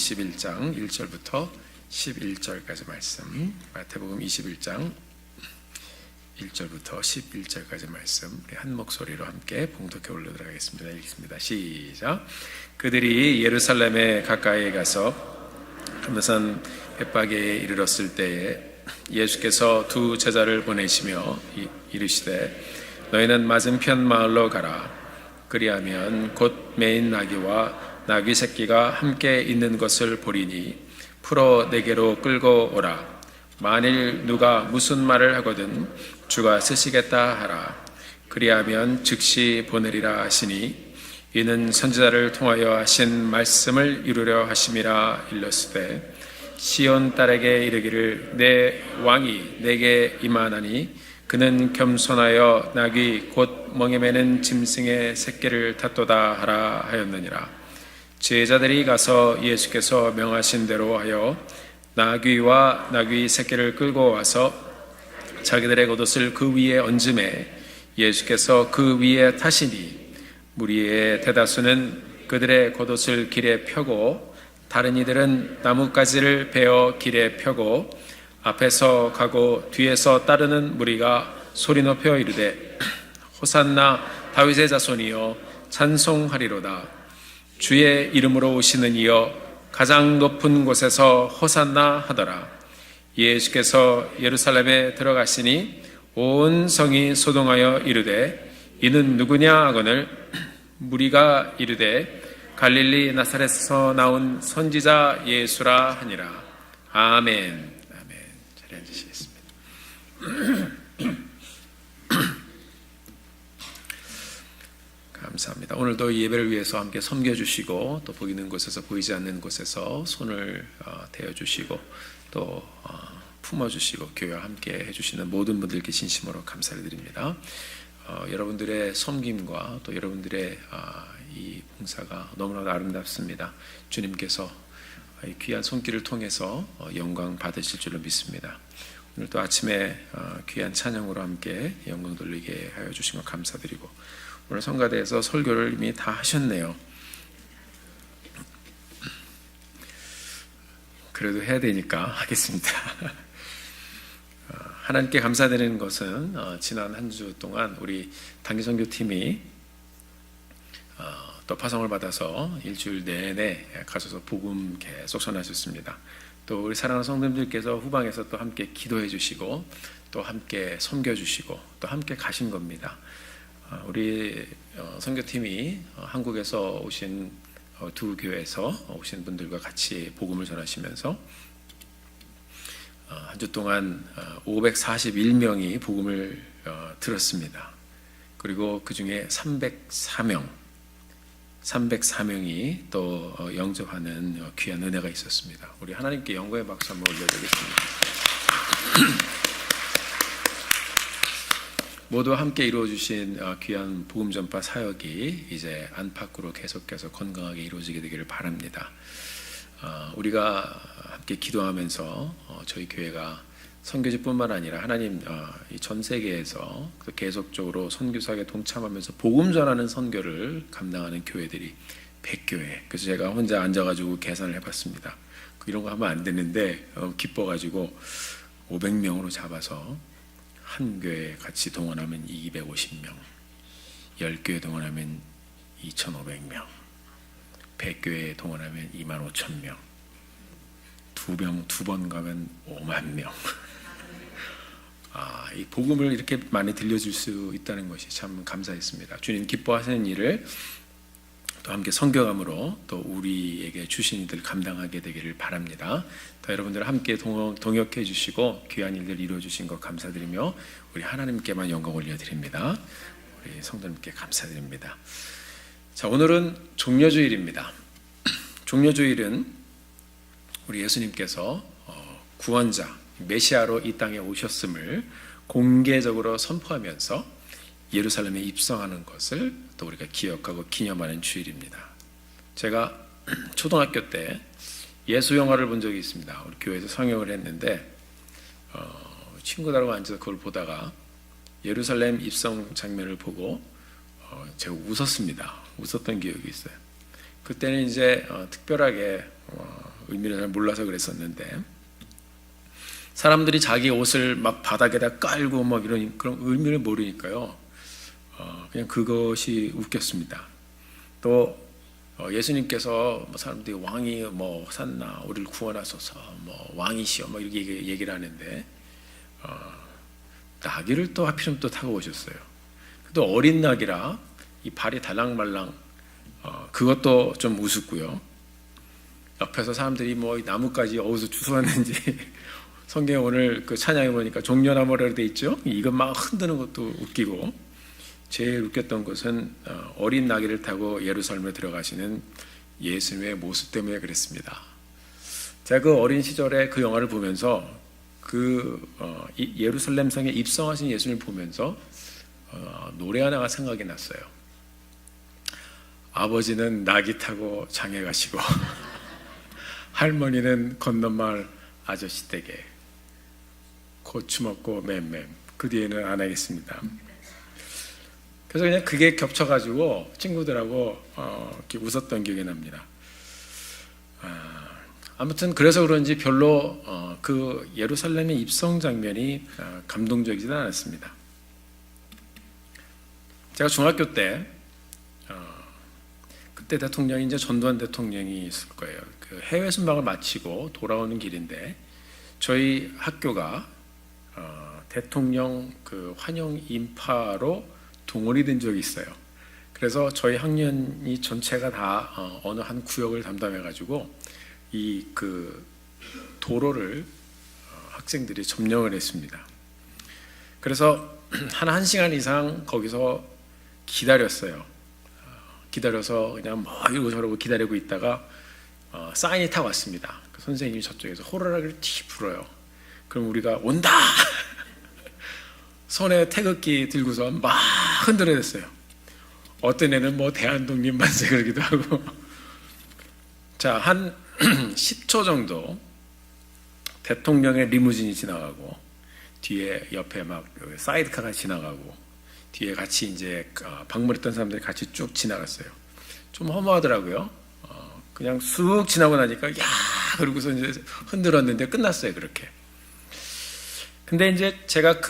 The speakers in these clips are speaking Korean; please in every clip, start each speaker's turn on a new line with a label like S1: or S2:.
S1: 21장 1절부터 11절까지 말씀, 마태복음 21장 1절부터 11절까지 말씀 우리 한 목소리로 함께 봉독해 올리도록 하겠습니다. 읽겠습니다. 시작. 그들이 예루살렘에 가까이 가서 감나산 벳박에 이르렀을 때에 예수께서 두 제자를 보내시며 이르시되 너희는 맞은편 마을로 가라. 그리하면 곧 매인 나귀와 나귀 새끼가 함께 있는 것을 보리니 풀어 내게로 끌고 오라. 만일 누가 무슨 말을 하거든 주가 쓰시겠다 하라. 그리하면 즉시 보내리라 하시니 이는 선지자를 통하여 하신 말씀을 이루려 하심이라. 일렀으되 시온 딸에게 이르기를 내 왕이 내게 임하나니 그는 겸손하여 나귀 곧 멍에 매는 짐승의 새끼를 탔도다 하라 하였느니라. 제자들이 가서 예수께서 명하신 대로 하여 나귀와 나귀 새끼를 끌고 와서 자기들의 겉옷을 그 위에 얹음에 예수께서 그 위에 타시니 무리의 대다수는 그들의 겉옷을 길에 펴고 다른 이들은 나뭇가지를 베어 길에 펴고 앞에서 가고 뒤에서 따르는 무리가 소리 높여 이르되 호산나 다윗의 자손이여 찬송하리로다. 주의 이름으로 오시는 이여 가장 높은 곳에서 호산나 하더라. 예수께서 예루살렘에 들어가시니 온 성이 소동하여 이르되 이는 누구냐 하거늘 무리가 이르되 갈릴리 나사렛에서 나온 선지자 예수라 하니라. 아멘. 아멘. 자리에 앉으시겠습니다. 감사합니다. 오늘도 예배를 위해서 함께 섬겨주시고 또 보이는 곳에서 보이지 않는 곳에서 손을 대어주시고 또 품어주시고 교회와 함께 해주시는 모든 분들께 진심으로 감사를 드립니다. 여러분들의 섬김과 또 여러분들의 이 봉사가 너무나 아름답습니다. 주님께서 이 귀한 손길을 통해서 영광 받으실 줄로 믿습니다. 오늘 또 아침에 귀한 찬양으로 함께 영광 돌리게 하여 주신 것 감사드리고 오늘 성가대에서 설교를 이미 다 하셨네요. 그래도 해야 되니까 하겠습니다. 하나님께 감사드리는 것은 지난 한 주 동안 우리 단기선교팀이 또 파송을 받아서 일주일 내내 가셔서 복음 계속 전하셨습니다. 또 우리 사랑하는 성도님들께서 후방에서 또 함께 기도해 주시고 또 함께 섬겨 주시고 또 함께 가신 겁니다. 우리 선교팀이 한국에서 오신 두 교회에서 오신 분들과 같이 복음을 전하시면서 한 주 동안 541명이 복음을 들었습니다. 그리고 그 중에 304명이 또 영접하는 귀한 은혜가 있었습니다. 우리 하나님께 영광의 박수 한번 올려드리겠습니다. 모두 함께 이루어주신 귀한 복음 전파 사역이 이제 안팎으로 계속해서 건강하게 이루어지게 되기를 바랍니다. 우리가 함께 기도하면서 저희 교회가 선교지뿐만 아니라 하나님 이 전 세계에서 계속적으로 선교사에 동참하면서 복음 전하는 선교를 감당하는 교회들이 100교회. 그래서 제가 혼자 앉아가지고 계산을 해봤습니다. 이런 거 하면 안 되는데 기뻐가지고 500명으로 잡아서 한 교회 같이 동원하면 250명, 10교회 동원하면 2,500명, 100교회 동원하면 25,000명, 두 번 가면 5만 명. 이 복음을 이렇게 많이 들려줄 수 있다는 것이 참 감사했습니다. 주님 기뻐하시는 일을 또 함께 성교감으로 또 우리에게 주신 일들 감당하게 되기를 바랍니다. 더 여러분들 함께 동역해 주시고 귀한 일들 이루어 주신 것 감사드리며 우리 하나님께만 영광 올려드립니다. 우리 성도님께 감사드립니다. 자, 오늘은 종려주일입니다. 종려주일은 우리 예수님께서 구원자 메시아로 이 땅에 오셨음을 공개적으로 선포하면서 예루살렘에 입성하는 것을 또 우리가 기억하고 기념하는 주일입니다. 제가 초등학교 때 예수 영화를 본 적이 있습니다. 우리 교회에서 성역을 했는데 친구들하고 앉아서 그걸 보다가 예루살렘 입성 장면을 보고 제가 웃었습니다. 웃었던 기억이 있어요. 그때는 이제 특별하게 의미를 잘 몰라서 그랬었는데, 사람들이 자기 옷을 막 바닥에다 깔고 막 이런 그런 의미를 모르니까요. 그냥 그것이 웃겼습니다. 또 예수님께서 뭐 사람들이 왕이 뭐 샀나 우리를 구원하소서 뭐 왕이시여 뭐 이렇게 얘기를 하는데 나귀를 또 하필이면 또 타고 오셨어요. 또 어린 나귀라 이 발이 달랑말랑 그것도 좀 우습고요. 옆에서 사람들이 뭐 나뭇가지 어디서 주워왔는지 성경에 오늘 그 찬양해 보니까 종려나무라고 돼 있죠. 이것 막 흔드는 것도 웃기고, 제일 웃겼던 것은 어린 나귀를 타고 예루살렘에 들어가시는 예수님의 모습 때문에 그랬습니다. 제가 그 어린 시절에 그 영화를 보면서 예루살렘 성에 입성하신 예수님을 보면서 노래 하나가 생각이 났어요. 아버지는 나귀 타고 장에 가시고 할머니는 건너마을 아저씨 댁에 고추 먹고 맴맴, 그 뒤에는 안 하겠습니다. 그래서 그냥 그게 겹쳐가지고 친구들하고 이렇게 웃었던 기억이 납니다. 아무튼 그래서 그런지 별로 그 예루살렘의 입성 장면이 감동적이지는 않았습니다. 제가 중학교 때 그때 대통령이 이제 전두환 대통령이 있을 거예요. 그 해외 순방을 마치고 돌아오는 길인데 저희 학교가 대통령 그 환영 인파로 동원이 된 적이 있어요. 그래서 저희 학년이 전체가 다 어느 한 구역을 담당해가지고 이 그 도로를 학생들이 점령을 했습니다. 그래서 한 1시간 이상 거기서 기다렸어요. 기다려서 그냥 뭐 이러고 저러고 기다리고 있다가 사인이 딱 왔습니다. 그 선생님이 저쪽에서 호루라기를 티 불어요. 그럼 우리가 온다! 손에 태극기 들고서 막 흔들어댔어요. 어떤 애는 뭐 대한독립 만세 그러기도 하고. 자, 한 10초 정도 대통령의 리무진이 지나가고 뒤에 옆에 막 사이드카가 지나가고 뒤에 같이 이제 방문했던 사람들이 같이 쭉 지나갔어요. 좀 허무하더라고요. 그냥 쑥 지나고 나니까 야 그러고서 이제 흔들었는데 끝났어요. 그렇게. 근데 이제 제가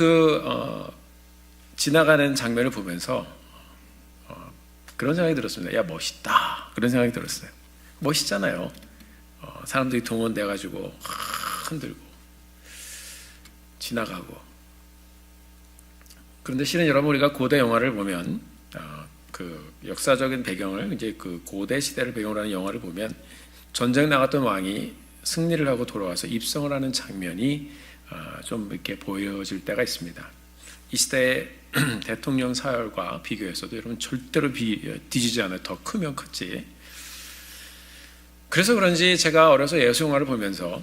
S1: 지나가는 장면을 보면서 그런 생각이 들었습니다. 야 멋있다. 그런 생각이 들었어요. 멋있잖아요. 사람들이 동원돼가지고 흔들고 지나가고. 그런데 실은 여러분 우리가 고대 영화를 보면 그 역사적인 배경을 이제 그 고대 시대를 배경으로 하는 영화를 보면 전쟁 나갔던 왕이 승리를 하고 돌아와서 입성을 하는 장면이 좀 이렇게 보여질 때가 있습니다. 이 시대의 대통령 사열과 비교해서도 여러분 절대로 뒤지지 않아요. 더 크면 컸지. 그래서 그런지 제가 어려서 예수 영화를 보면서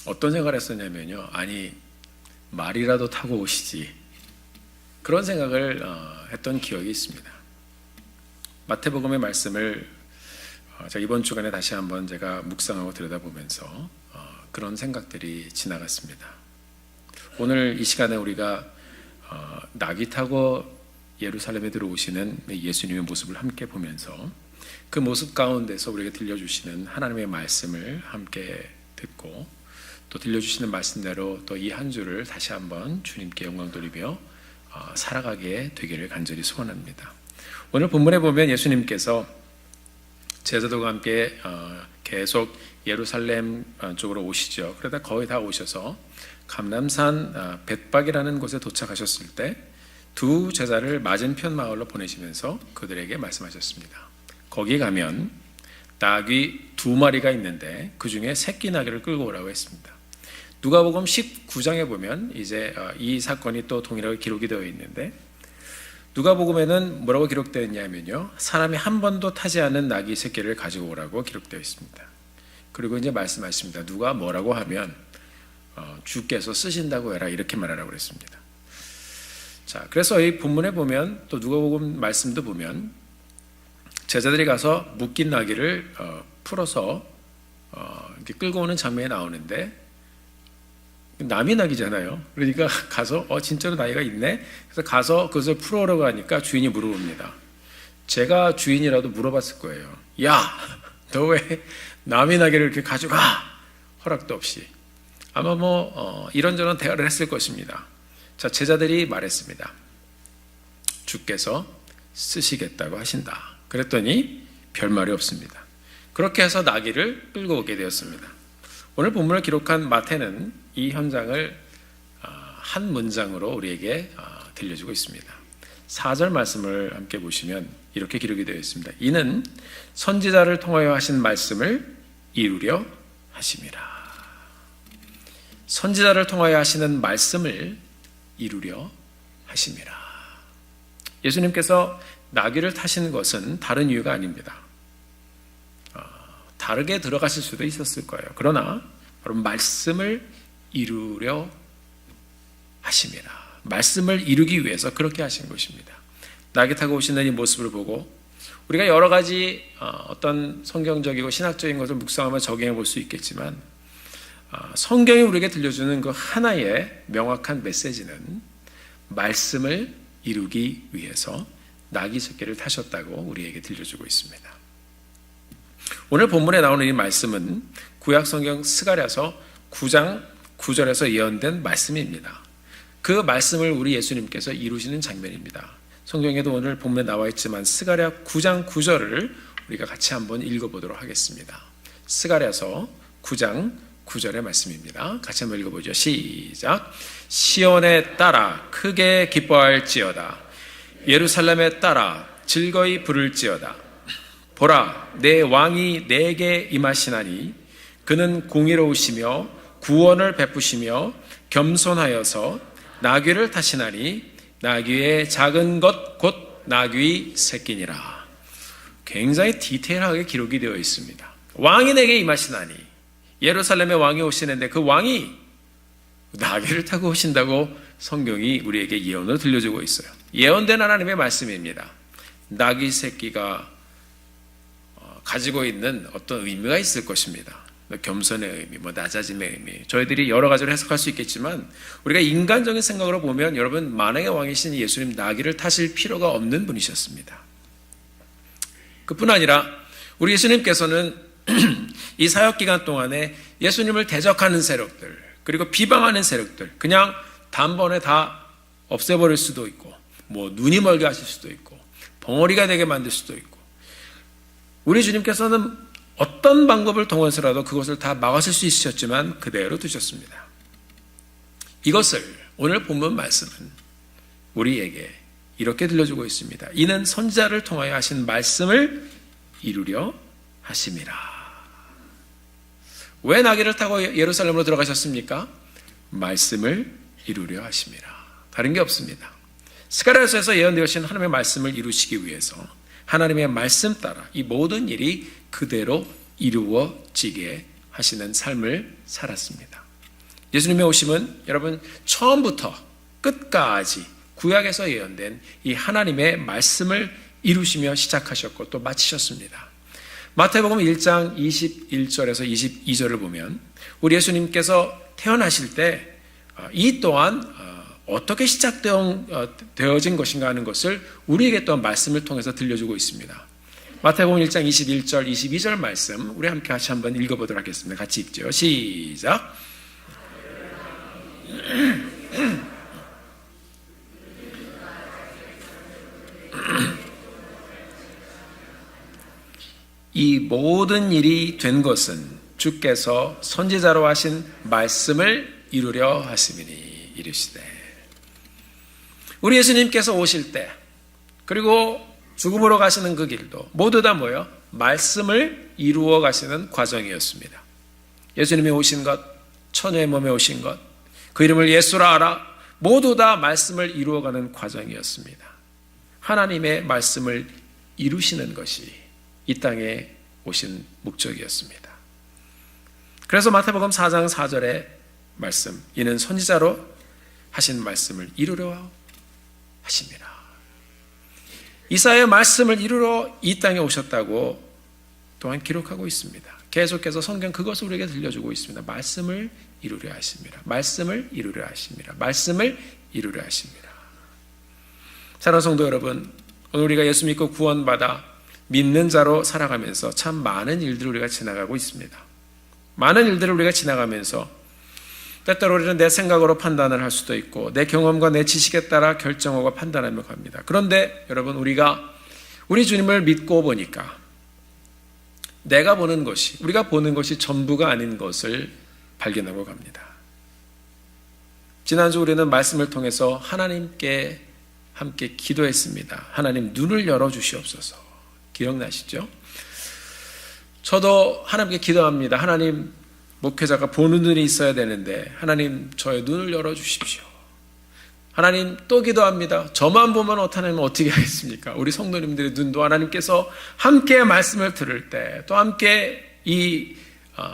S1: 어떤 생각을 했었냐면요. 아니 말이라도 타고 오시지. 그런 생각을 했던 기억이 있습니다. 마태복음의 말씀을 제가 이번 주간에 다시 한번 제가 묵상하고 들여다보면서 그런 생각들이 지나갔습니다. 오늘 이 시간에 우리가 나귀 타고 예루살렘에 들어오시는 예수님의 모습을 함께 보면서 그 모습 가운데서 우리에게 들려주시는 하나님의 말씀을 함께 듣고 또 들려주시는 말씀대로 또 이 한 주를 다시 한번 주님께 영광 돌리며 살아가게 되기를 간절히 소원합니다. 오늘 본문에 보면 예수님께서 제자들과 함께 계속 예루살렘 쪽으로 오시죠. 그러다 거의 다 오셔서 감람산 벳박이라는 곳에 도착하셨을 때 두 제자를 맞은편 마을로 보내시면서 그들에게 말씀하셨습니다. 거기 가면 나귀 2마리가 있는데 그 중에 새끼 나귀를 끌고 오라고 했습니다. 누가복음 19장에 보면 이제 이 사건이 또 동일하게 기록이 되어 있는데 누가복음에는 뭐라고 기록되어 있냐면요. 사람이 한 번도 타지 않은 나귀 새끼를 가지고 오라고 기록되어 있습니다. 그리고 이제 말씀하십니다. 누가 뭐라고 하면 주께서 쓰신다고 해라 이렇게 말하라고 그랬습니다. 자, 그래서 이 본문에 보면 또 누가복음 말씀도 보면 제자들이 가서 묶인 나귀를 풀어서 이렇게 끌고 오는 장면이 나오는데 남의 나귀잖아요. 그러니까 가서 진짜로 나귀가 있네. 그래서 가서 그것을 풀어오라고 하니까 주인이 물어봅니다. 제가 주인이라도 물어봤을 거예요. 야, 너 왜 남의 나귀를 이렇게 가져가 허락도 없이 아마 이런저런 대화를 했을 것입니다. 자, 제자들이 말했습니다. 주께서 쓰시겠다고 하신다. 그랬더니 별말이 없습니다. 그렇게 해서 나귀를 끌고 오게 되었습니다. 오늘 본문을 기록한 마태는 이 현장을 한 문장으로 우리에게 들려주고 있습니다. 4절 말씀을 함께 보시면 이렇게 기록이 되어 있습니다. 이는 선지자를 통하여 하신 말씀을 이루려 하심이라. 선지자를 통하여 하시는 말씀을 이루려 하심이라. 예수님께서 나귀를 타신 것은 다른 이유가 아닙니다. 다르게 들어가실 수도 있었을 거예요. 그러나 바로 말씀을 이루려 하심이라. 말씀을 이루기 위해서 그렇게 하신 것입니다. 나귀 타고 오시는 이 모습을 보고 우리가 여러 가지 어떤 성경적이고 신학적인 것을 묵상하며 적용해 볼 수 있겠지만 성경이 우리에게 들려주는 그 하나의 명확한 메시지는 말씀을 이루기 위해서 나귀 새끼를 타셨다고 우리에게 들려주고 있습니다. 오늘 본문에 나오는 이 말씀은 구약 성경 스가랴서 9장 9절에서 예언된 말씀입니다. 그 말씀을 우리 예수님께서 이루시는 장면입니다. 성경에도 오늘 본문에 나와 있지만 스가랴 9장 9절을 우리가 같이 한번 읽어보도록 하겠습니다. 스가랴서 9장 9절의 말씀입니다. 같이 한번 읽어보죠. 시작. 시온에 따라 크게 기뻐할지어다. 예루살렘에 따라 즐거이 부를지어다. 보라, 내 왕이 내게 임하시나니 그는 공의로우시며 구원을 베푸시며 겸손하여서 나귀를 타시나니 나귀의 작은 것 곧 나귀 새끼니라. 굉장히 디테일하게 기록이 되어 있습니다. 왕이 내게 임하시나니, 예루살렘에 왕이 오시는데 그 왕이 나귀를 타고 오신다고 성경이 우리에게 예언을 들려주고 있어요. 예언된 하나님의 말씀입니다. 나귀 새끼가 가지고 있는 어떤 의미가 있을 것입니다. 겸손의 의미, 낮아짐의 의미, 저희들이 여러 가지로 해석할 수 있겠지만 우리가 인간적인 생각으로 보면 여러분, 만왕의 왕이신 예수님 나귀를 타실 필요가 없는 분이셨습니다. 그뿐 아니라 우리 예수님께서는 이 사역기간 동안에 예수님을 대적하는 세력들, 그리고 비방하는 세력들 그냥 단번에 다 없애버릴 수도 있고, 눈이 멀게 하실 수도 있고, 벙어리가 되게 만들 수도 있고, 우리 주님께서는 어떤 방법을 통해서라도 그것을 다 막으실 수 있으셨지만 그대로 두셨습니다. 이것을 오늘 본문 말씀은 우리에게 이렇게 들려주고 있습니다. 이는 선지자를 통하여 하신 말씀을 이루려 하심이라. 왜 나귀를 타고 예루살렘으로 들어가셨습니까? 말씀을 이루려 하심이라. 다른 게 없습니다. 스가랴서에서 예언되신 하나님의 말씀을 이루시기 위해서 하나님의 말씀 따라 이 모든 일이 그대로 이루어지게 하시는 삶을 살았습니다. 예수님의 오심은 여러분 처음부터 끝까지 구약에서 예언된 이 하나님의 말씀을 이루시며 시작하셨고 또 마치셨습니다. 마태복음 1장 21절에서 22절을 보면 우리 예수님께서 태어나실 때 이 또한 어떻게 시작되어진 것인가 하는 것을 우리에게 또한 말씀을 통해서 들려주고 있습니다. 마태복음 1장 21절, 22절 말씀 우리 함께 같이 한번 읽어보도록 하겠습니다. 같이 읽죠. 시작. 이 모든 일이 된 것은 주께서 선지자로 하신 말씀을 이루려 하심이니 이르시되. 우리 예수님께서 오실 때 그리고 죽음으로 가시는 그 길도 모두 다 뭐예요? 말씀을 이루어 가시는 과정이었습니다. 예수님이 오신 것, 처녀의 몸에 오신 것, 그 이름을 예수라 하라, 모두 다 말씀을 이루어가는 과정이었습니다. 하나님의 말씀을 이루시는 것이 이 땅에 오신 목적이었습니다. 그래서 마태복음 4장 4절의 말씀, 이는 선지자로 하신 말씀을 이루려 하심이라. 이사야의 말씀을 이루러 이 땅에 오셨다고 또한 기록하고 있습니다. 계속해서 성경 그것을 우리에게 들려주고 있습니다. 말씀을 이루려 하심이라. 말씀을 이루려 하심이라. 말씀을 이루려 하심이라. 사랑하는 성도 여러분, 오늘 우리가 예수 믿고 구원받아 믿는 자로 살아가면서 참 많은 일들을 우리가 지나가고 있습니다. 많은 일들을 우리가 지나가면서 때때로 우리는 내 생각으로 판단을 할 수도 있고 내 경험과 내 지식에 따라 결정하고 판단하며 갑니다. 그런데 여러분, 우리가 우리 주님을 믿고 보니까 우리가 보는 것이 전부가 아닌 것을 발견하고 갑니다. 지난주 우리는 말씀을 통해서 하나님께 함께 기도했습니다. 하나님, 눈을 열어주시옵소서. 기억나시죠? 저도 하나님께 기도합니다. 하나님, 목회자가 보는 눈이 있어야 되는데 하나님, 저의 눈을 열어주십시오. 하나님, 또 기도합니다. 저만 보면 하나님은 어떻게 하겠습니까? 우리 성도님들의 눈도 하나님께서 함께 말씀을 들을 때 또 함께 이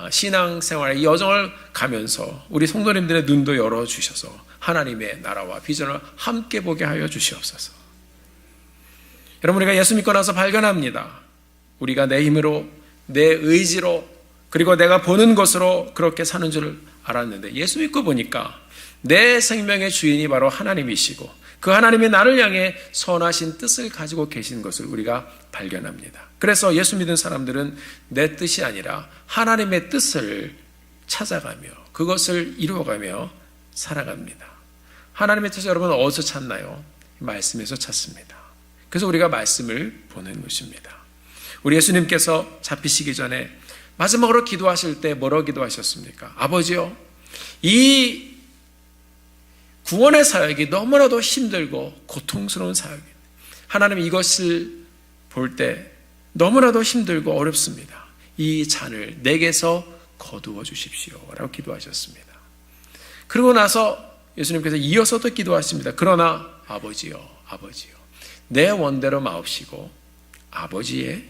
S1: 신앙생활의 이 여정을 가면서 우리 성도님들의 눈도 열어주셔서 하나님의 나라와 비전을 함께 보게 하여 주시옵소서. 여러분, 우리가 예수 믿고 나서 발견합니다. 우리가 내 힘으로, 내 의지로, 그리고 내가 보는 것으로 그렇게 사는 줄 알았는데 예수 믿고 보니까 내 생명의 주인이 바로 하나님이시고 그 하나님이 나를 향해 선하신 뜻을 가지고 계신 것을 우리가 발견합니다. 그래서 예수 믿은 사람들은 내 뜻이 아니라 하나님의 뜻을 찾아가며 그것을 이루어가며 살아갑니다. 하나님의 뜻을 여러분 어디서 찾나요? 말씀에서 찾습니다. 그래서 우리가 말씀을 보는 것입니다. 우리 예수님께서 잡히시기 전에 마지막으로 기도하실 때 뭐라고 기도하셨습니까? 아버지요, 이 구원의 사역이 너무나도 힘들고 고통스러운 사역입니다. 하나님, 이것을 볼 때 너무나도 힘들고 어렵습니다. 이 잔을 내게서 거두어 주십시오 라고 기도하셨습니다. 그러고 나서 예수님께서 이어서도 기도하십니다. 그러나 아버지요, 내 원대로 마옵시고 아버지의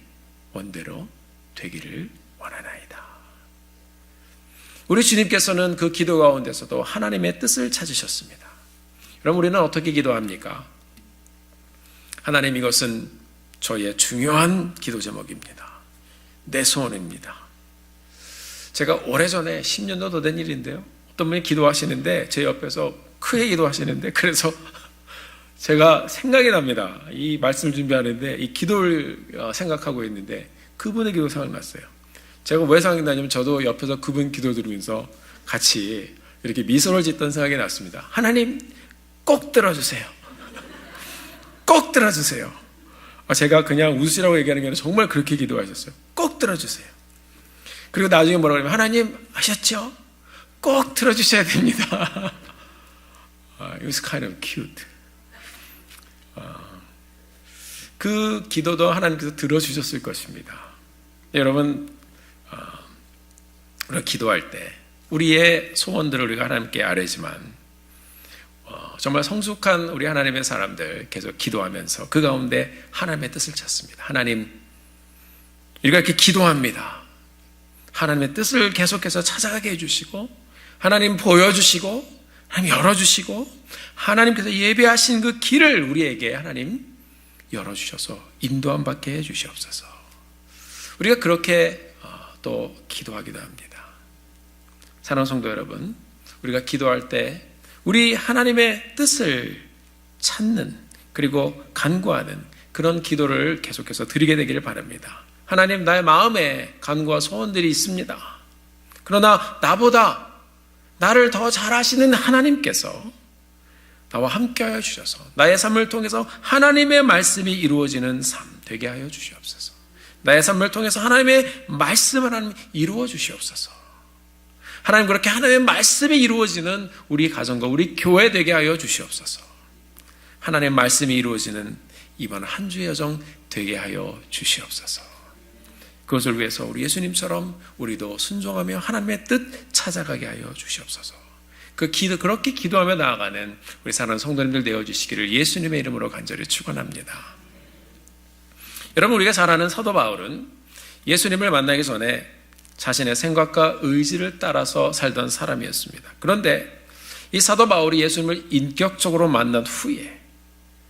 S1: 원대로 되기를 원하나이다. 우리 주님께서는 그 기도 가운데서도 하나님의 뜻을 찾으셨습니다. 그럼 우리는 어떻게 기도합니까? 하나님, 이것은 저의 중요한 기도 제목입니다. 내 소원입니다. 제가 오래전에 10년도 더 된 일인데요, 어떤 분이 기도하시는데 제 옆에서 크게 기도하시는데, 그래서 제가 생각이 납니다. 이 말씀을 준비하는데 이 기도를 생각하고 있는데 그분의 기도 생각났어요. 제가 왜 생각나냐면 저도 옆에서 그분 기도 들으면서 같이 이렇게 미소를 짓던 생각이 났습니다. 하나님, 꼭 들어주세요. 꼭 들어주세요. 제가 그냥 웃으시라고 얘기하는 게 아니라 정말 그렇게 기도하셨어요. 꼭 들어주세요. 그리고 나중에 뭐라고 하냐면, 하나님 아셨죠? 꼭 들어주셔야 됩니다. It was kind of cute. 그 기도도 하나님께서 들어주셨을 것입니다. 여러분, 우리가 기도할 때 우리의 소원들을 우리가 하나님께 아뢰지만 정말 성숙한 우리 하나님의 사람들 계속 기도하면서 그 가운데 하나님의 뜻을 찾습니다. 하나님, 우리가 이렇게 기도합니다. 하나님의 뜻을 계속해서 찾아가게 해주시고 하나님 보여주시고 하나님 열어주시고 하나님께서 예배하신 그 길을 우리에게 하나님 열어주셔서 인도함 받게 해주시옵소서. 우리가 그렇게 또 기도하기도 합니다. 사랑하는 성도 여러분, 우리가 기도할 때 우리 하나님의 뜻을 찾는 그리고 간구하는 그런 기도를 계속해서 드리게 되기를 바랍니다. 하나님, 나의 마음에 간구와 소원들이 있습니다. 그러나 나보다 나를 더 잘 아시는 하나님께서 나와 함께하여 주셔서 나의 삶을 통해서 하나님의 말씀이 이루어지는 삶 되게 하여 주시옵소서. 나의 삶을 통해서 하나님의 말씀을 하나님 이루어 주시옵소서. 하나님, 그렇게 하나님의 말씀이 이루어지는 우리 가정과 우리 교회 되게 하여 주시옵소서. 하나님의 말씀이 이루어지는 이번 한 주의 여정 되게 하여 주시옵소서. 그것을 위해서 우리 예수님처럼 우리도 순종하며 하나님의 뜻 찾아가게 하여 주시옵소서. 그렇게 기도하며 나아가는 우리 사랑하는 성도님들 되어주시기를 예수님의 이름으로 간절히 축원합니다. 여러분, 우리가 잘 아는 사도 바울은 예수님을 만나기 전에 자신의 생각과 의지를 따라서 살던 사람이었습니다. 그런데 이 사도 바울이 예수님을 인격적으로 만난 후에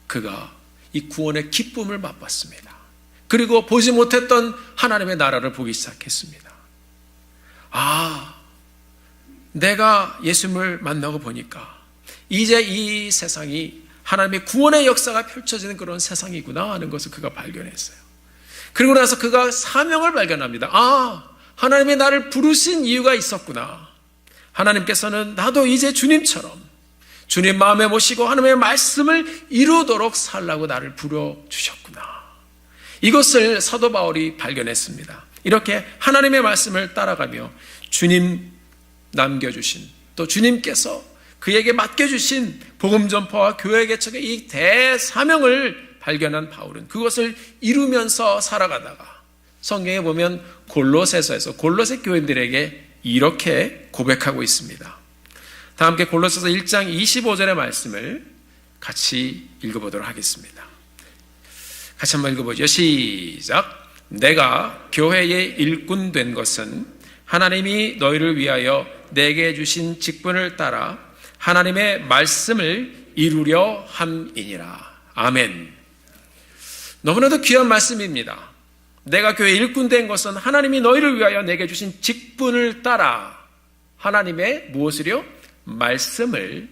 S1: 그가 이 구원의 기쁨을 맛봤습니다. 그리고 보지 못했던 하나님의 나라를 보기 시작했습니다. 내가 예수님을 만나고 보니까 이제 이 세상이 하나님의 구원의 역사가 펼쳐지는 그런 세상이구나 하는 것을 그가 발견했어요. 그리고 나서 그가 사명을 발견합니다. 아, 하나님이 나를 부르신 이유가 있었구나. 하나님께서는 나도 이제 주님처럼 주님 마음에 모시고 하나님의 말씀을 이루도록 살라고 나를 부르주셨구나. 이것을 사도 바울이 발견했습니다. 이렇게 하나님의 말씀을 따라가며 주님 남겨주신, 또 주님께서 그에게 맡겨주신 복음 전파와 교회 개척의 이 대사명을 발견한 바울은 그것을 이루면서 살아가다가 성경에 보면 골로새서에서 골로새 교인들에게 이렇게 고백하고 있습니다. 다 함께 골로새서 1장 25절의 말씀을 같이 읽어보도록 하겠습니다. 같이 한번 읽어보죠. 시작. 내가 교회의 일꾼 된 것은 하나님이 너희를 위하여 내게 주신 직분을 따라 하나님의 말씀을 이루려 함이니라. 아멘. 너무나도 귀한 말씀입니다. 내가 교회의 일꾼 된 것은 하나님이 너희를 위하여 내게 주신 직분을 따라 하나님의 무엇을요? 말씀을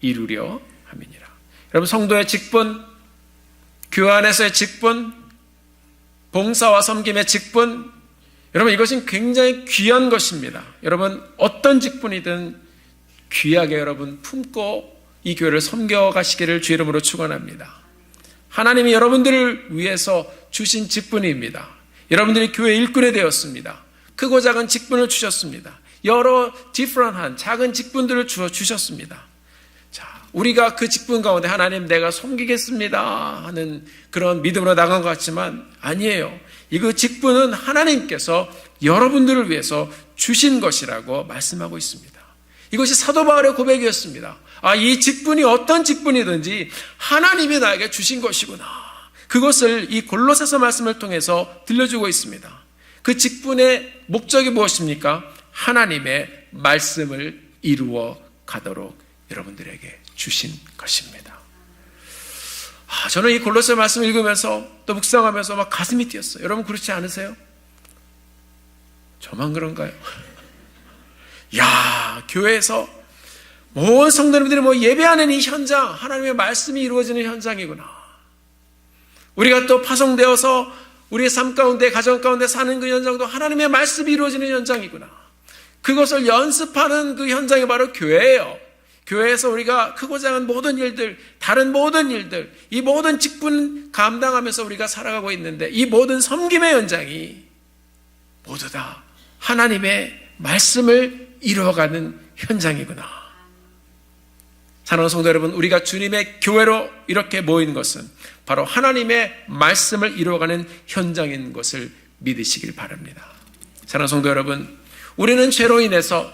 S1: 이루려 함이니라. 여러분, 성도의 직분, 교회 안에서의 직분, 봉사와 섬김의 직분, 여러분, 이것은 굉장히 귀한 것입니다. 여러분, 어떤 직분이든 귀하게 여러분 품고 이 교회를 섬겨가시기를 주의 이름으로 축원합니다. 하나님이 여러분들을 위해서 주신 직분입니다. 여러분들이 교회 일꾼이 되었습니다. 크고 작은 직분을 주셨습니다. 여러 디프런한 작은 직분들을 주셨습니다. 자, 우리가 그 직분 가운데 하나님 내가 섬기겠습니다 하는 그런 믿음으로 나간 것 같지만 아니에요. 이 직분은 하나님께서 여러분들을 위해서 주신 것이라고 말씀하고 있습니다. 이것이 사도 바울의 고백이었습니다. 아, 이 직분이 어떤 직분이든지 하나님이 나에게 주신 것이구나. 그것을 이 골로새서 말씀을 통해서 들려주고 있습니다. 그 직분의 목적이 무엇입니까? 하나님의 말씀을 이루어 가도록 여러분들에게 주신 것입니다. 아, 저는 이 골로새 말씀을 읽으면서 또 묵상하면서 막 가슴이 뛰었어요. 여러분 그렇지 않으세요? 저만 그런가요? 야, 교회에서 모든 성도님들이 예배하는 이 현장, 하나님의 말씀이 이루어지는 현장이구나. 우리가 또 파송되어서 우리의 삶 가운데, 가정 가운데 사는 그 현장도 하나님의 말씀이 이루어지는 현장이구나. 그것을 연습하는 그 현장이 바로 교회예요. 교회에서 우리가 크고 작은 모든 일들, 다른 모든 일들, 이 모든 직분 감당하면서 우리가 살아가고 있는데 이 모든 섬김의 현장이 모두 다 하나님의 말씀을 이루어가는 현장이구나. 사랑하는 성도 여러분, 우리가 주님의 교회로 이렇게 모인 것은 바로 하나님의 말씀을 이루어가는 현장인 것을 믿으시길 바랍니다. 사랑하는 성도 여러분, 우리는 죄로 인해서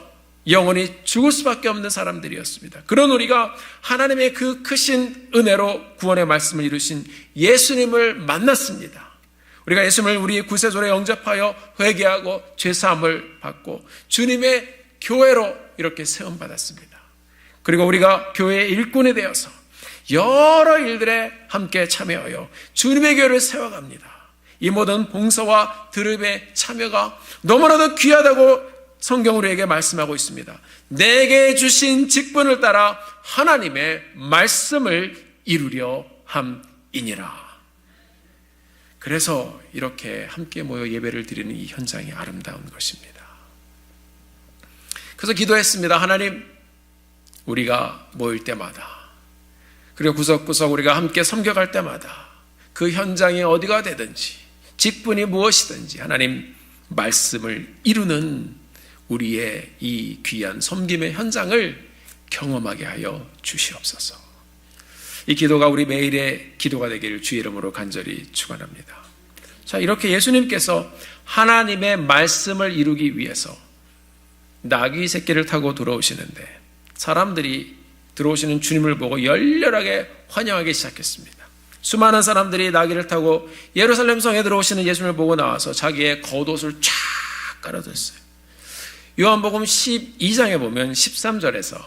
S1: 영원히 죽을 수밖에 없는 사람들이었습니다. 그런 우리가 하나님의 그 크신 은혜로 구원의 말씀을 이루신 예수님을 만났습니다. 우리가 예수님을 우리의 구세주로 영접하여 회개하고 죄사함을 받고 주님의 교회로 이렇게 세움받았습니다. 그리고 우리가 교회의 일꾼이 되어서 여러 일들에 함께 참여하여 주님의 교회를 세워갑니다. 이 모든 봉사와 드립의 참여가 너무나도 귀하다고 성경 우리에게 말씀하고 있습니다. 내게 주신 직분을 따라 하나님의 말씀을 이루려 함이니라. 그래서 이렇게 함께 모여 예배를 드리는 이 현장이 아름다운 것입니다. 그래서 기도했습니다. 하나님, 우리가 모일 때마다 그리고 구석구석 우리가 함께 섬겨갈 때마다 그 현장이 어디가 되든지 직분이 무엇이든지 하나님 말씀을 이루는 우리의 이 귀한 섬김의 현장을 경험하게 하여 주시옵소서. 이 기도가 우리 매일의 기도가 되기를 주의 이름으로 간절히 축원합니다. 자, 이렇게 예수님께서 하나님의 말씀을 이루기 위해서 나귀 새끼를 타고 들어오시는데 사람들이 들어오시는 주님을 보고 열렬하게 환영하기 시작했습니다. 수많은 사람들이 나귀를 타고 예루살렘 성에 들어오시는 예수님을 보고 나와서 자기의 겉옷을 쫙 깔아줬어요. 요한복음 12장에 보면 13절에서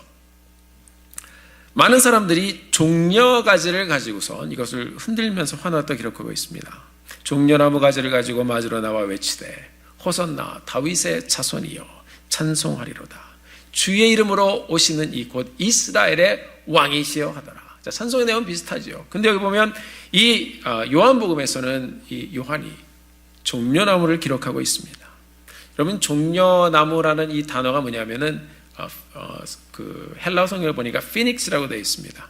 S1: 많은 사람들이 종려 가지를 가지고선 이것을 흔들면서 화났다 기록하고 있습니다. 종려나무 가지를 가지고 맞으러 나와 외치되 호산나 다윗의 자손이여 찬송하리로다. 주의 이름으로 오시는 이 곧 이스라엘의 왕이시여 하더라. 자, 찬송의 내용은 비슷하죠. 근데 여기 보면 이 요한복음에서는 이 요한이 종려나무를 기록하고 있습니다. 여러분, 종려나무라는 이 단어가 뭐냐면은 그 헬라어 성경을 보니까 피닉스라고 되어 있습니다.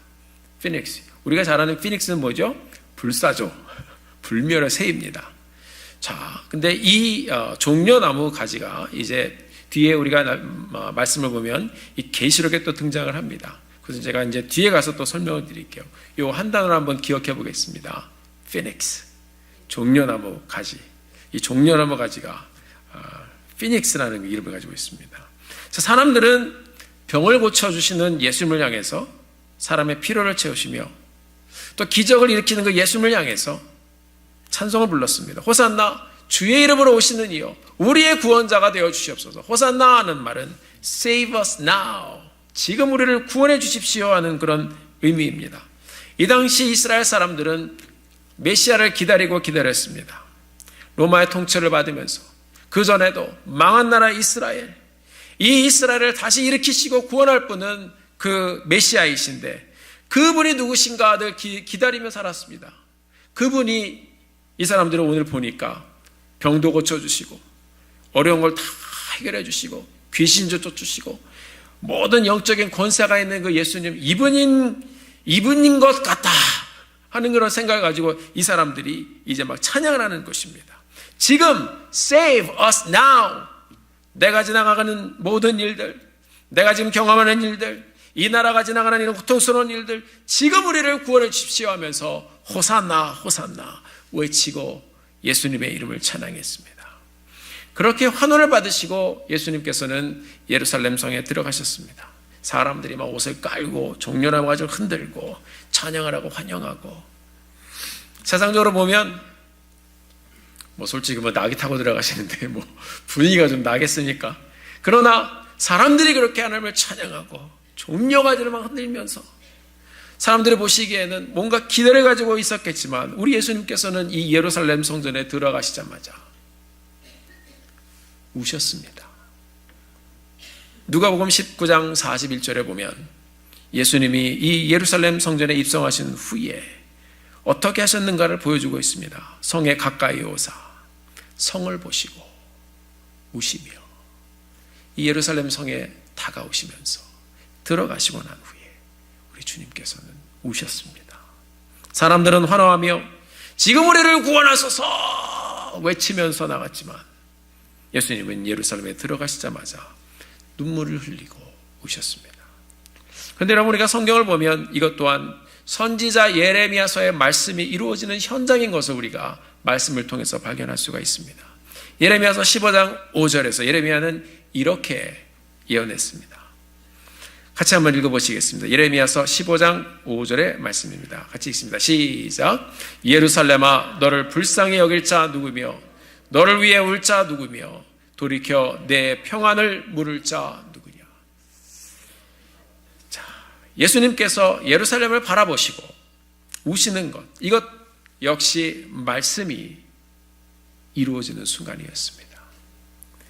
S1: 피닉스. 우리가 잘 아는 피닉스는 뭐죠? 불사조, 불멸의 새입니다. 자, 근데 이 종려나무 가지가 이제 뒤에 우리가 말씀을 보면 이 계시록에 또 등장을 합니다. 그래서 제가 이제 뒤에 가서 또 설명을 드릴게요. 이 한 단어를 한번 기억해 보겠습니다. 피닉스, 종려나무 가지. 이 종려나무 가지가 피닉스라는 이름을 가지고 있습니다. 자, 사람들은 병을 고쳐주시는 예수님을 향해서 사람의 필요를 채우시며 또 기적을 일으키는 그 예수님을 향해서 찬송을 불렀습니다. 호산나, 주의 이름으로 오시는 이여 우리의 구원자가 되어 주시옵소서. 호산나 하는 말은 Save us now, 지금 우리를 구원해 주십시오 하는 그런 의미입니다. 이 당시 이스라엘 사람들은 메시아를 기다렸습니다. 로마의 통치를 받으면서 그 전에도 망한 나라 이스라엘, 이 이스라엘을 다시 일으키시고 구원할 분은 그 메시아이신데 그분이 누구신가를 기다리며 살았습니다. 그분이 이 사람들은 오늘 보니까 병도 고쳐주시고 어려운 걸 다 해결해 주시고 귀신도 쫓으시고 모든 영적인 권세가 있는 그 예수님, 이분인 것 같다 하는 그런 생각을 가지고 이 사람들이 이제 막 찬양을 하는 것입니다. 지금 save us now, 내가 지나가는 모든 일들, 내가 지금 경험하는 일들, 이 나라가 지나가는 이런 고통스러운 일들, 지금 우리를 구원해 주십시오 하면서 호산나 호산나 외치고 예수님의 이름을 찬양했습니다. 그렇게 환호를 받으시고 예수님께서는 예루살렘 성에 들어가셨습니다. 사람들이 막 옷을 깔고 종려나무 가지를 흔들고 찬양을 하고 환영하고, 세상적으로 보면 뭐 솔직히 뭐 낙이 타고 들어가시는데 뭐 분위기가 좀 나겠습니까? 그러나 사람들이 그렇게 하나님을 찬양하고 종려가지를 막 흔들면서 사람들이 보시기에는 뭔가 기대를 가지고 있었겠지만 우리 예수님께서는 이 예루살렘 성전에 들어가시자마자 우셨습니다. 누가복음 19장 41절에 보면 예수님이 이 예루살렘 성전에 입성하신 후에 어떻게 하셨는가를 보여주고 있습니다. 성에 가까이 오사 성을 보시고 우시며 이 예루살렘 성에 다가오시면서 들어가시고 난 후에 우리 주님께서는 우셨습니다. 사람들은 환호하며 지금 우리를 구원하소서 외치면서 나갔지만 예수님은 예루살렘에 들어가시자마자 눈물을 흘리고 우셨습니다. 그런데 여러분, 우리가 성경을 보면 이것 또한 선지자 예레미야서의 말씀이 이루어지는 현장인 것을 우리가 말씀을 통해서 발견할 수가 있습니다. 예레미야서 15장 5절에서 예레미야는 이렇게 예언했습니다. 같이 한번 읽어보시겠습니다. 예레미야서 15장 5절의 말씀입니다. 같이 읽습니다. 시작. 예루살렘아, 너를 불쌍히 여길 자 누구며 너를 위해 울 자 누구며 돌이켜 내 평안을 물을 자 누구냐. 자, 예수님께서 예루살렘을 바라보시고 우시는 것, 이것 역시 말씀이 이루어지는 순간이었습니다.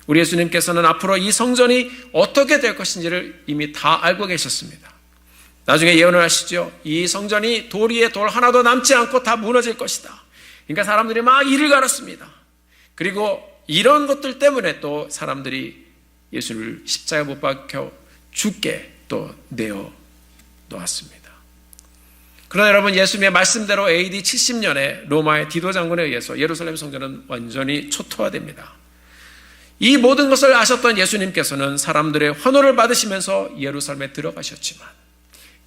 S1: 우리 예수님께서는 앞으로 이 성전이 어떻게 될 것인지를 이미 다 알고 계셨습니다. 나중에 예언을 하시죠. 이 성전이 돌 위에 돌 하나도 남지 않고 다 무너질 것이다. 그러니까 사람들이 막 이를 갈았습니다. 그리고 이런 것들 때문에 또 사람들이 예수를 십자가에 못 박혀 죽게 또 내어 놓았습니다. 그러나 여러분, 예수님의 말씀대로 AD 70년에 로마의 디도 장군에 의해서 예루살렘 성전은 완전히 초토화됩니다. 이 모든 것을 아셨던 예수님께서는 사람들의 환호를 받으시면서 예루살렘에 들어가셨지만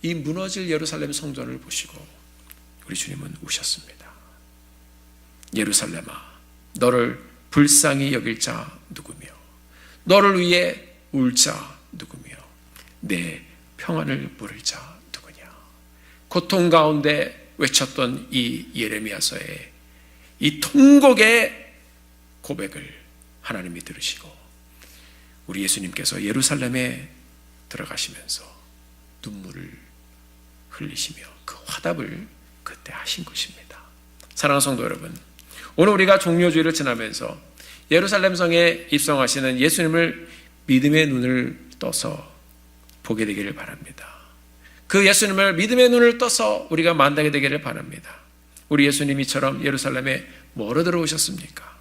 S1: 이 무너질 예루살렘 성전을 보시고 우리 주님은 우셨습니다. 예루살렘아, 너를 불쌍히 여길 자 누구며 너를 위해 울 자 누구며 내 평안을 물을 자 누구냐. 고통 가운데 외쳤던 이 예레미야서의 이 통곡의 고백을 하나님이 들으시고 우리 예수님께서 예루살렘에 들어가시면서 눈물을 흘리시며 그 화답을 그때 하신 것입니다. 사랑하는 성도 여러분, 오늘 우리가 종려주일을 지나면서 예루살렘 성에 입성하시는 예수님을 믿음의 눈을 떠서 보게 되기를 바랍니다. 그 예수님을 믿음의 눈을 떠서 우리가 만나게 되기를 바랍니다. 우리 예수님이처럼 예루살렘에 뭐로 들어오셨습니까?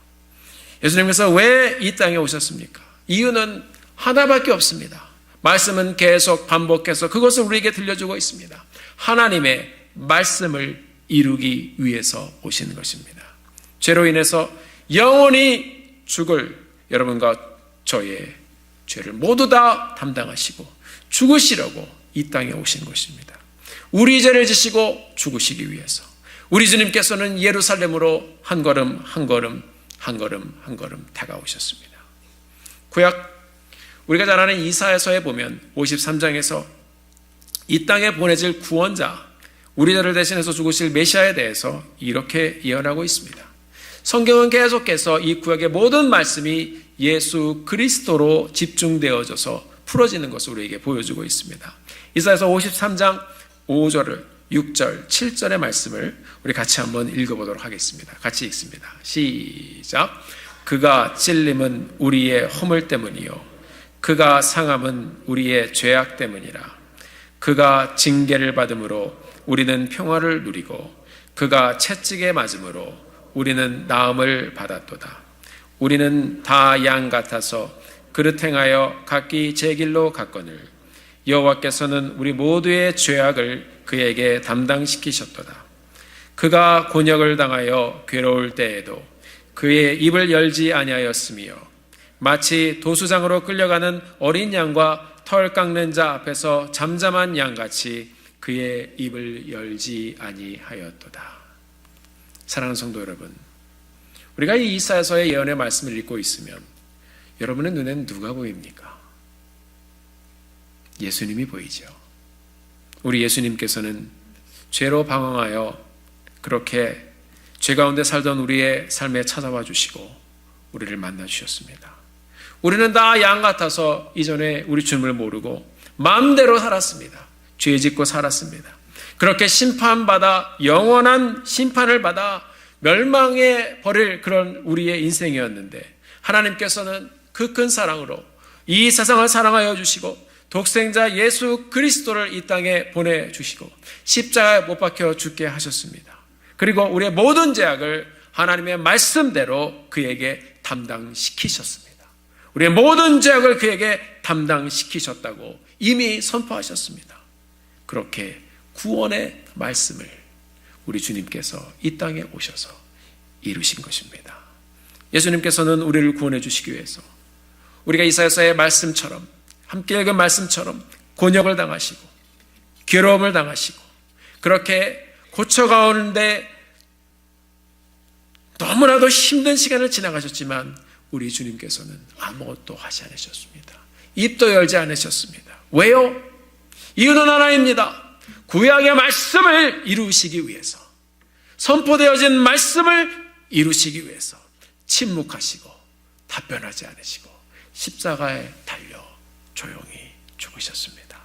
S1: 예수님께서 왜 이 땅에 오셨습니까? 이유는 하나밖에 없습니다. 말씀은 계속 반복해서 그것을 우리에게 들려주고 있습니다. 하나님의 말씀을 이루기 위해서 오시는 것입니다. 죄로 인해서 영원히 죽을 여러분과 저의 죄를 모두 다 담당하시고 죽으시려고 이 땅에 오신 것입니다. 우리 죄를 지시고 죽으시기 위해서 우리 주님께서는 예루살렘으로 한 걸음 한 걸음 한 걸음 한 걸음 다가오셨습니다. 구약 우리가 잘 아는 이사야서에 보면 53장에서 이 땅에 보내질 구원자, 우리 죄를 대신해서 죽으실 메시아에 대해서 이렇게 예언하고 있습니다. 성경은 계속해서 이 구약의 모든 말씀이 예수 그리스도로 집중되어져서 풀어지는 것을 우리에게 보여주고 있습니다. 이사야서 53장 5절을 6절, 7절의 말씀을 우리 같이 한번 읽어보도록 하겠습니다. 같이 읽습니다. 시작. 그가 찔림은 우리의 허물 때문이요 그가 상함은 우리의 죄악 때문이라. 그가 징계를 받음으로 우리는 평화를 누리고 그가 채찍에 맞음으로 우리는 나음을 받았도다. 우리는 다 양 같아서 그릇 행하여 각기 제 길로 갔거늘 여호와께서는 우리 모두의 죄악을 그에게 담당시키셨도다. 그가 곤역을 당하여 괴로울 때에도 그의 입을 열지 아니하였으며 마치 도수장으로 끌려가는 어린 양과 털 깎는 자 앞에서 잠잠한 양같이 그의 입을 열지 아니하였도다. 사랑하는 성도 여러분, 우리가 이 이사야서의 예언의 말씀을 읽고 있으면 여러분의 눈에는 누가 보입니까? 예수님이 보이죠. 우리 예수님께서는 죄로 방황하여 그렇게 죄 가운데 살던 우리의 삶에 찾아와 주시고 우리를 만나 주셨습니다. 우리는 다 양 같아서 이전에 우리 주님을 모르고 마음대로 살았습니다. 죄 짓고 살았습니다. 그렇게 심판받아 영원한 심판을 받아 멸망에 버릴 그런 우리의 인생이었는데 하나님께서는 그 큰 사랑으로 이 세상을 사랑하여 주시고 독생자 예수 그리스도를 이 땅에 보내주시고 십자가에 못 박혀 죽게 하셨습니다. 그리고 우리의 모든 죄악을 하나님의 말씀대로 그에게 담당시키셨습니다. 우리의 모든 죄악을 그에게 담당시키셨다고 이미 선포하셨습니다. 그렇게 구원의 말씀을 우리 주님께서 이 땅에 오셔서 이루신 것입니다. 예수님께서는 우리를 구원해 주시기 위해서 우리가 이사야서의 말씀처럼 함께 읽은 말씀처럼 곤역을 당하시고 괴로움을 당하시고 그렇게 고쳐가오는데 너무나도 힘든 시간을 지나가셨지만 우리 주님께서는 아무것도 하지 않으셨습니다. 입도 열지 않으셨습니다. 왜요? 이유는 하나입니다. 구약의 말씀을 이루시기 위해서, 선포되어진 말씀을 이루시기 위해서 침묵하시고 답변하지 않으시고 십자가에 달려 조용히 죽으셨습니다.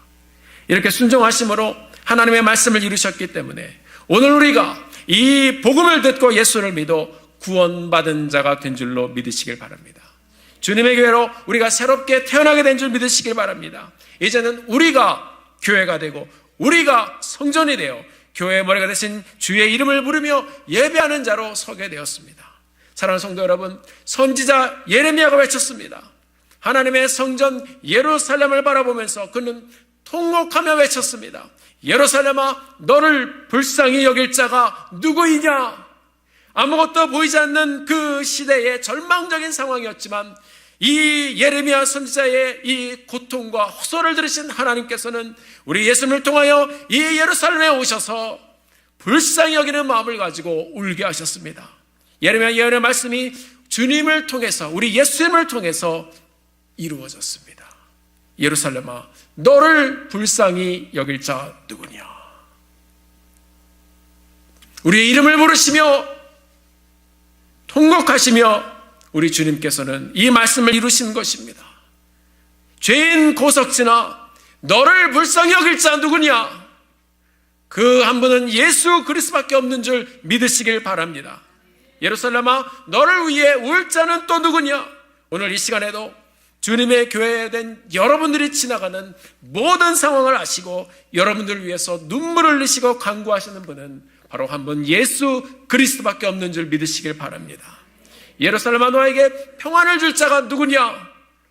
S1: 이렇게 순종하심으로 하나님의 말씀을 이루셨기 때문에 오늘 우리가 이 복음을 듣고 예수를 믿어 구원받은 자가 된 줄로 믿으시길 바랍니다. 주님의 교회로 우리가 새롭게 태어나게 된 줄 믿으시길 바랍니다. 이제는 우리가 교회가 되고 우리가 성전이 되어 교회의 머리가 되신 주의 이름을 부르며 예배하는 자로 서게 되었습니다. 사랑하는 성도 여러분, 선지자 예레미야가 외쳤습니다. 하나님의 성전 예루살렘을 바라보면서 그는 통곡하며 외쳤습니다. 예루살렘아, 너를 불쌍히 여길 자가 누구이냐? 아무것도 보이지 않는 그 시대의 절망적인 상황이었지만 이 예레미야 선지자의 이 고통과 호소를 들으신 하나님께서는 우리 예수님을 통하여 이 예루살렘에 오셔서 불쌍히 여기는 마음을 가지고 울게 하셨습니다. 예레미야 예언의 말씀이 주님을 통해서, 우리 예수님을 통해서 이루어졌습니다. 예루살렘아, 너를 불쌍히 여길 자 누구냐? 우리의 이름을 부르시며 통곡하시며 우리 주님께서는 이 말씀을 이루신 것입니다. 죄인 고석지나 너를 불쌍히 여길 자 누구냐? 그 한 분은 예수 그리스도밖에 없는 줄 믿으시길 바랍니다. 예루살렘아, 너를 위해 울 자는 또 누구냐? 오늘 이 시간에도 주님의 교회에 된 여러분들이 지나가는 모든 상황을 아시고 여러분들을 위해서 눈물을 흘리시고 간구하시는 분은 바로 한 분 예수 그리스도밖에 없는 줄 믿으시길 바랍니다. 예루살렘아 너에게 평안을 줄 자가 누구냐?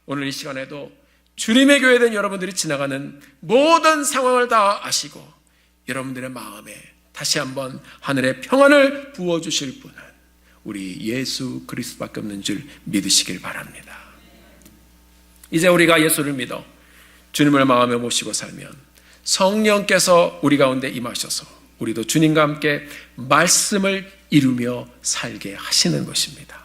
S1: 오늘 이 시간에도 주님의 교회에 된 여러분들이 지나가는 모든 상황을 다 아시고 여러분들의 마음에 다시 한번 하늘의 평안을 부어주실 분은 우리 예수 그리스도밖에 없는 줄 믿으시길 바랍니다. 이제 우리가 예수를 믿어 주님을 마음에 모시고 살면 성령께서 우리 가운데 임하셔서 우리도 주님과 함께 말씀을 이루며 살게 하시는 것입니다.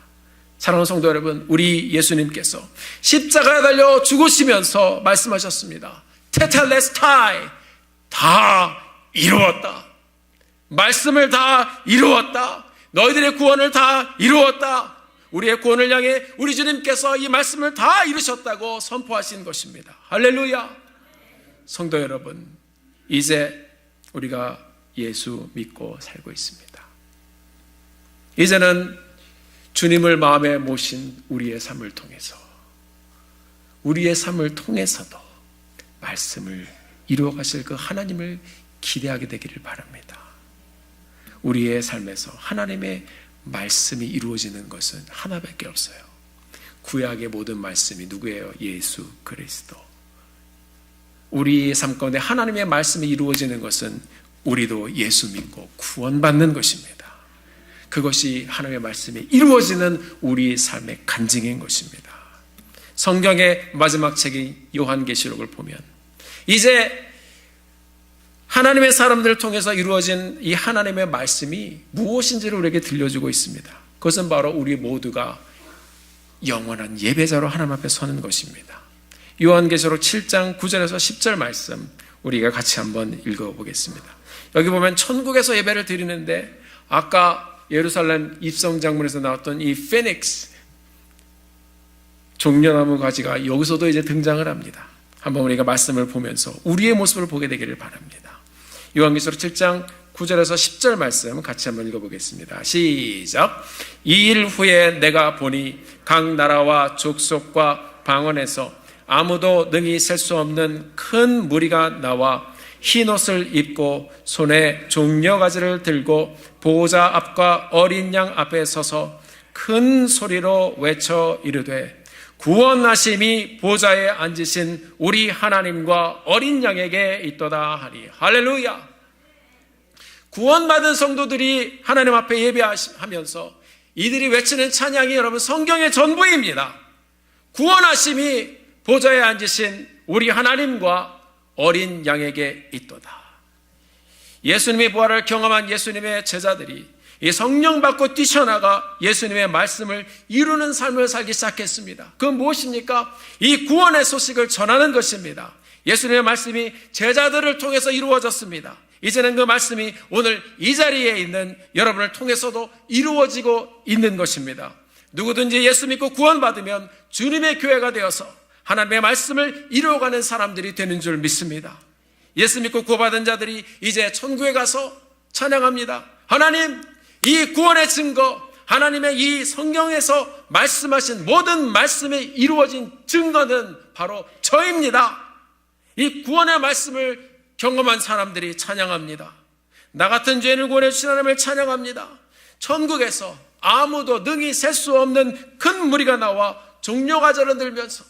S1: 사랑하는 성도 여러분, 우리 예수님께서 십자가에 달려 죽으시면서 말씀하셨습니다. 테텔레스타이, 다 이루었다. 말씀을 다 이루었다. 너희들의 구원을 다 이루었다. 우리의 구원을 향해 우리 주님께서 이 말씀을 다 이루셨다고 선포하신 것입니다. 할렐루야. 성도 여러분, 이제 우리가 예수 믿고 살고 있습니다. 이제는 주님을 마음에 모신 우리의 삶을 통해서도 말씀을 이루어 가실 그 하나님을 기대하게 되기를 바랍니다. 우리의 삶에서 하나님의 말씀이 이루어지는 것은 하나밖에 없어요. 구약의 모든 말씀이 누구예요? 예수 그리스도. 우리의 삶 가운데 하나님의 말씀이 이루어지는 것은 우리도 예수 믿고 구원받는 것입니다. 그것이 하나님의 말씀이 이루어지는 우리 삶의 간증인 것입니다. 성경의 마지막 책인 요한계시록을 보면 이제 하나님의 사람들을 통해서 이루어진 이 하나님의 말씀이 무엇인지를 우리에게 들려주고 있습니다. 그것은 바로 우리 모두가 영원한 예배자로 하나님 앞에 서는 것입니다. 요한계시록 7장 9절에서 10절 말씀 우리가 같이 한번 읽어보겠습니다. 여기 보면 천국에서 예배를 드리는데 아까 예루살렘 입성장문에서 나왔던 이 피닉스 종려나무 가지가 여기서도 이제 등장을 합니다. 한번 우리가 말씀을 보면서 우리의 모습을 보게 되기를 바랍니다. 요한계시록 7장 9절에서 10절 말씀 같이 한번 읽어보겠습니다. 시작. 이 일 후에 내가 보니 각 나라와 족속과 방언에서 아무도 능히 셀 수 없는 큰 무리가 나와 흰옷을 입고 손에 종려가지를 들고 보호자 앞과 어린 양 앞에 서서 큰 소리로 외쳐 이르되 구원하심이 보좌에 앉으신 우리 하나님과 어린 양에게 있도다 하니. 할렐루야. 구원받은 성도들이 하나님 앞에 예배하면서 이들이 외치는 찬양이 여러분 성경의 전부입니다. 구원하심이 보좌에 앉으신 우리 하나님과 어린 양에게 있도다. 예수님의 부활을 경험한 예수님의 제자들이 이 성령 받고 뛰쳐나가 예수님의 말씀을 이루는 삶을 살기 시작했습니다. 그건 무엇입니까? 이 구원의 소식을 전하는 것입니다. 예수님의 말씀이 제자들을 통해서 이루어졌습니다. 이제는 그 말씀이 오늘 이 자리에 있는 여러분을 통해서도 이루어지고 있는 것입니다. 누구든지 예수 믿고 구원받으면 주님의 교회가 되어서 하나님의 말씀을 이루어가는 사람들이 되는 줄 믿습니다. 예수 믿고 구원받은 자들이 이제 천국에 가서 찬양합니다. 하나님, 이 구원의 증거, 하나님의 이 성경에서 말씀하신 모든 말씀이 이루어진 증거는 바로 저입니다. 이 구원의 말씀을 경험한 사람들이 찬양합니다. 나 같은 죄인을 구원해 주신 하나님을 찬양합니다. 천국에서 아무도 능히 셀 수 없는 큰 무리가 나와 종려가지를 들면서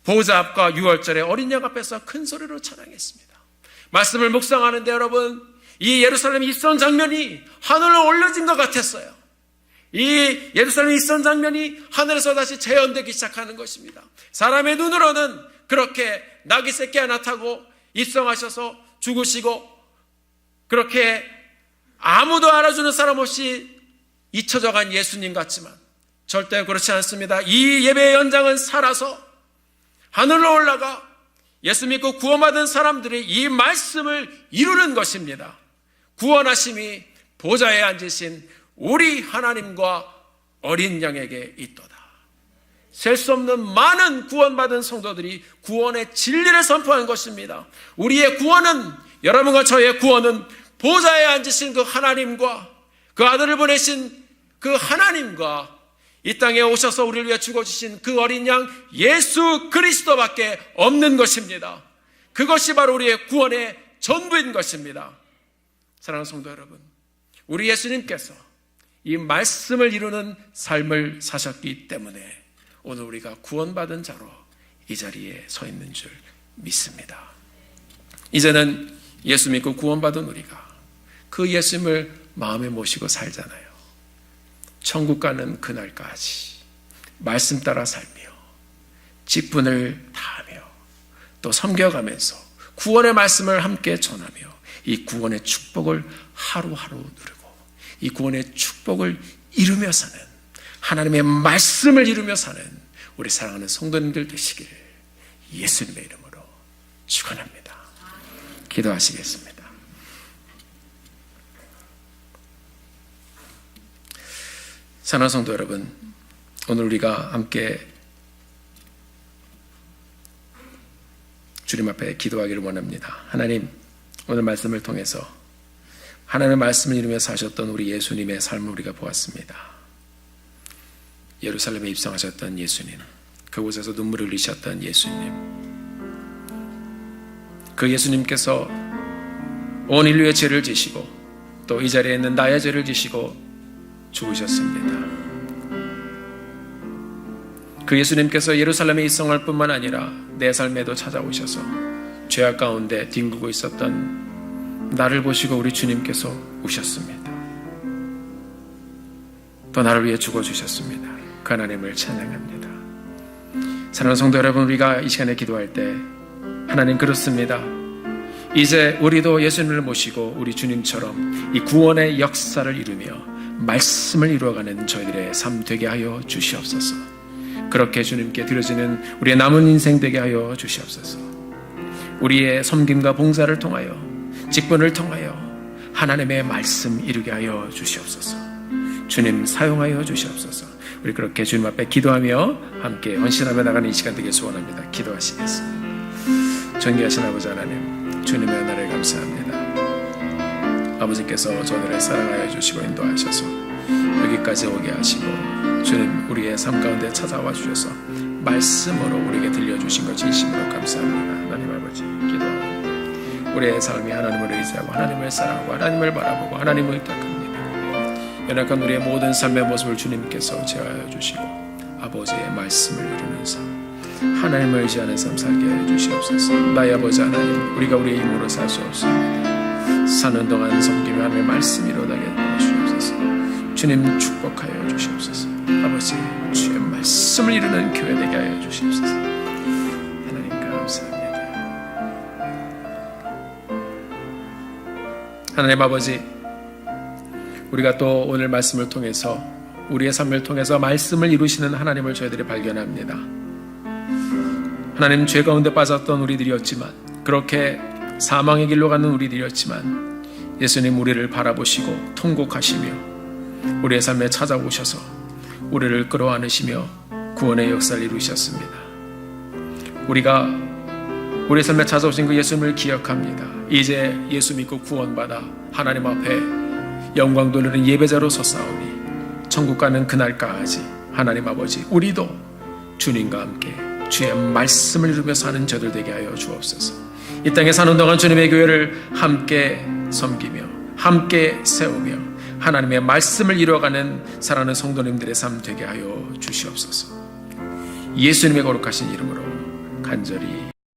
S1: 보호자 앞과 유월절에 어린 양 앞에서 큰 소리로 찬양했습니다. 말씀을 묵상하는데 여러분, 이 예루살렘 입성 장면이 하늘로 올려진 것 같았어요. 이 예루살렘 입성 장면이 하늘에서 다시 재현되기 시작하는 것입니다. 사람의 눈으로는 그렇게 나귀 새끼 하나 타고 입성하셔서 죽으시고 그렇게 아무도 알아주는 사람 없이 잊혀져간 예수님 같지만 절대 그렇지 않습니다. 이 예배의 연장은 살아서 하늘로 올라가 예수 믿고 구원받은 사람들이 이 말씀을 이루는 것입니다. 구원하심이 보좌에 앉으신 우리 하나님과 어린 양에게 있도다. 셀 수 없는 많은 구원받은 성도들이 구원의 진리를 선포한 것입니다. 우리의 구원은, 여러분과 저의 구원은 보좌에 앉으신 그 하나님과 그 아들을 보내신 그 하나님과 이 땅에 오셔서 우리를 위해 죽어주신 그 어린 양 예수 그리스도밖에 없는 것입니다. 그것이 바로 우리의 구원의 전부인 것입니다. 사랑하는 성도 여러분, 우리 예수님께서 이 말씀을 이루는 삶을 사셨기 때문에 오늘 우리가 구원받은 자로 이 자리에 서 있는 줄 믿습니다. 이제는 예수 믿고 구원받은 우리가 그 예수님을 마음에 모시고 살잖아요. 천국 가는 그날까지 말씀 따라 살며 직분을 다하며 또 섬겨가면서 구원의 말씀을 함께 전하며 이 구원의 축복을 하루하루 누리고 이 구원의 축복을 이루며 사는, 하나님의 말씀을 이루며 사는 우리 사랑하는 성도님들 되시길 예수님의 이름으로 축원합니다. 기도하시겠습니다. 사랑하는 성도 여러분, 오늘 우리가 함께 주님 앞에 기도하기를 원합니다. 하나님, 오늘 말씀을 통해서 하나님의 말씀을 이루며 사셨던 우리 예수님의 삶을 우리가 보았습니다. 예루살렘에 입성하셨던 예수님, 그곳에서 눈물을 흘리셨던 예수님, 그 예수님께서 온 인류의 죄를 지시고 또 이 자리에 있는 나의 죄를 지시고 죽으셨습니다. 그 예수님께서 예루살렘에 입성할 뿐만 아니라 내 삶에도 찾아오셔서 죄악 가운데 뒹구고 있었던 나를 보시고 우리 주님께서 우셨습니다. 또 나를 위해 죽어주셨습니다. 그 하나님을 찬양합니다. 사랑하는 성도 여러분, 우리가 이 시간에 기도할 때 하나님, 그렇습니다. 이제 우리도 예수님을 모시고 우리 주님처럼 이 구원의 역사를 이루며 말씀을 이루어가는 저희들의 삶 되게 하여 주시옵소서. 그렇게 주님께 드려지는 우리의 남은 인생 되게 하여 주시옵소서. 우리의 섬김과 봉사를 통하여, 직분을 통하여 하나님의 말씀 이루게 하여 주시옵소서. 주님 사용하여 주시옵소서. 우리 그렇게 주님 앞에 기도하며 함께 헌신하며 나가는 이 시간 되길 소원합니다. 기도하시겠습니다. 존귀하신 아버지 하나님, 주님의 은혜를 감사합니다. 아버지께서 저들을 사랑하여 주시고 인도하셔서 여기까지 오게 하시고 주님 우리의 삶 가운데 찾아와 주셔서 말씀으로 우리에게 들려주신 것 진심으로 감사합니다. 하나님 아버지, 기도하고 우리의 삶이 하나님을 의지하고 하나님을 사랑하고 하나님을 바라보고 하나님을 의탁합니다. 연약한 우리의 모든 삶의 모습을 주님께서 제어하여 주시고 아버지의 말씀을 이루는 삶, 하나님을 의지하는 삶 살게 해 주시옵소서. 나의 아버지 하나님, 우리가 우리의 힘으로 살 수 없습니다. 사는 동안 섬기며 하나님의 말씀 이루어가게 해주시옵소서. 주님 축복하여 주시옵소서. 아버지, 주의 말씀을 이루는 교회 되게 하여 주시옵소서. 하나님 감사합니다. 하나님 아버지, 우리가 또 오늘 말씀을 통해서 우리의 삶을 통해서 말씀을 이루시는 하나님을 저희들이 발견합니다. 하나님, 죄 가운데 빠졌던 우리들이었지만, 그렇게 사망의 길로 가는 우리들이었지만 예수님 우리를 바라보시고 통곡하시며 우리의 삶에 찾아오셔서 우리를 끌어안으시며 구원의 역사를 이루셨습니다. 우리가 우리의 삶에 찾아오신 그 예수님을 기억합니다. 이제 예수 믿고 구원받아 하나님 앞에 영광 돌리는 예배자로 섰사오니 천국 가는 그날까지 하나님 아버지, 우리도 주님과 함께 주의 말씀을 이루며 사는 저들 되게 하여 주옵소서. 이 땅에 사는 동안 주님의 교회를 함께 섬기며 함께 세우며 하나님의 말씀을 이루어가는 사랑하는 성도님들의 삶 되게 하여 주시옵소서. 예수님의 거룩하신 이름으로 간절히